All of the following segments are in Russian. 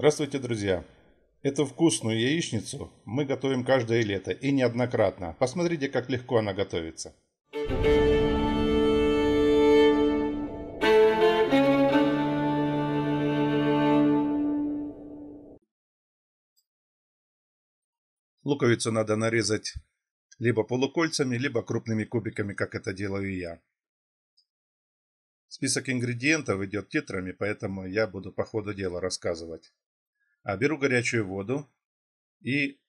Здравствуйте, друзья! Эту вкусную яичницу мы готовим каждое лето и неоднократно. Посмотрите, как легко она готовится. Луковицу надо нарезать либо полукольцами, либо крупными кубиками, как это делаю я. Список ингредиентов идет титрами, поэтому я буду по ходу дела рассказывать. Беру горячую воду и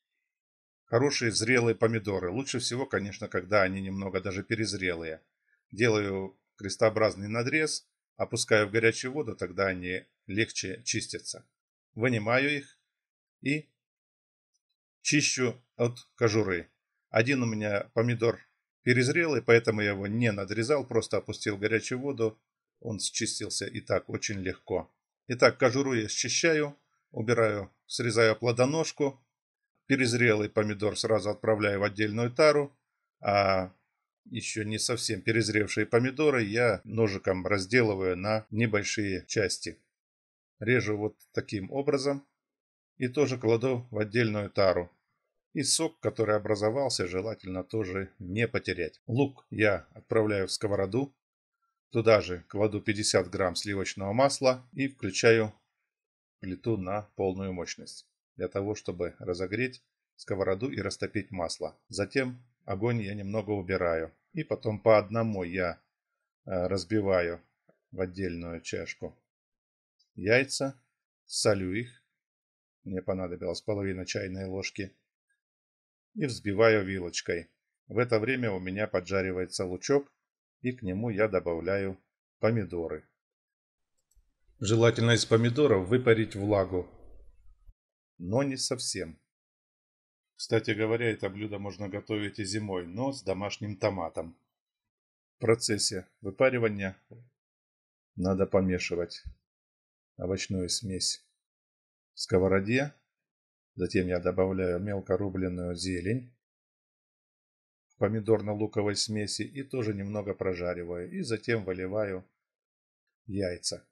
хорошие зрелые помидоры. Лучше всего, конечно, когда они немного даже перезрелые. Делаю крестообразный надрез, опускаю в горячую воду, тогда они легче чистятся. Вынимаю их и чищу от кожуры. Один у меня помидор перезрелый, поэтому я его не надрезал, просто опустил в горячую воду. Он счистился и так очень легко. Итак, кожуру я счищаю, убираю, срезаю плодоножку. Перезрелый помидор сразу отправляю в отдельную тару, а еще не совсем перезревшие помидоры я ножиком разделываю на небольшие части. Режу вот таким образом и тоже кладу в отдельную тару. И сок, который образовался, желательно тоже не потерять. Лук я отправляю в сковороду. Туда же кладу 50 грамм сливочного масла и включаю плиту на полную мощность, для того, чтобы разогреть сковороду и растопить масло. Затем огонь я немного убираю. И потом по одному я разбиваю в отдельную чашку яйца, солю их. Мне понадобилось половина чайной ложки. И взбиваю вилочкой. В это время у меня поджаривается лучок, и к нему я добавляю помидоры. Желательно из помидоров выпарить влагу, но не совсем. Кстати говоря, это блюдо можно готовить и зимой, но с домашним томатом. В процессе выпаривания надо помешивать овощную смесь в сковороде. Затем я добавляю мелко рубленную зелень в помидорно-луковой смеси и тоже немного прожариваю. И затем выливаю яйца.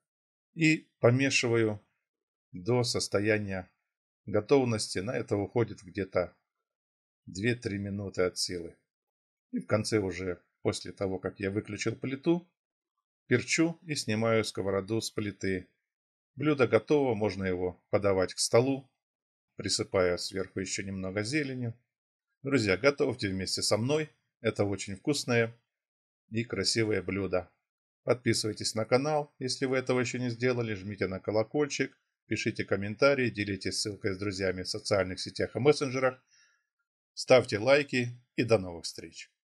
И помешиваю до состояния готовности. На это уходит где-то 2-3 минуты от силы. И в конце уже, после того, как я выключил плиту, перчу и снимаю сковороду с плиты. Блюдо готово, можно его подавать к столу, присыпая сверху еще немного зеленью. Друзья, готовьте вместе со мной. Это очень вкусное и красивое блюдо. Подписывайтесь на канал, если вы этого еще не сделали, жмите на колокольчик, пишите комментарии, делитесь ссылкой с друзьями в социальных сетях и мессенджерах, ставьте лайки и до новых встреч!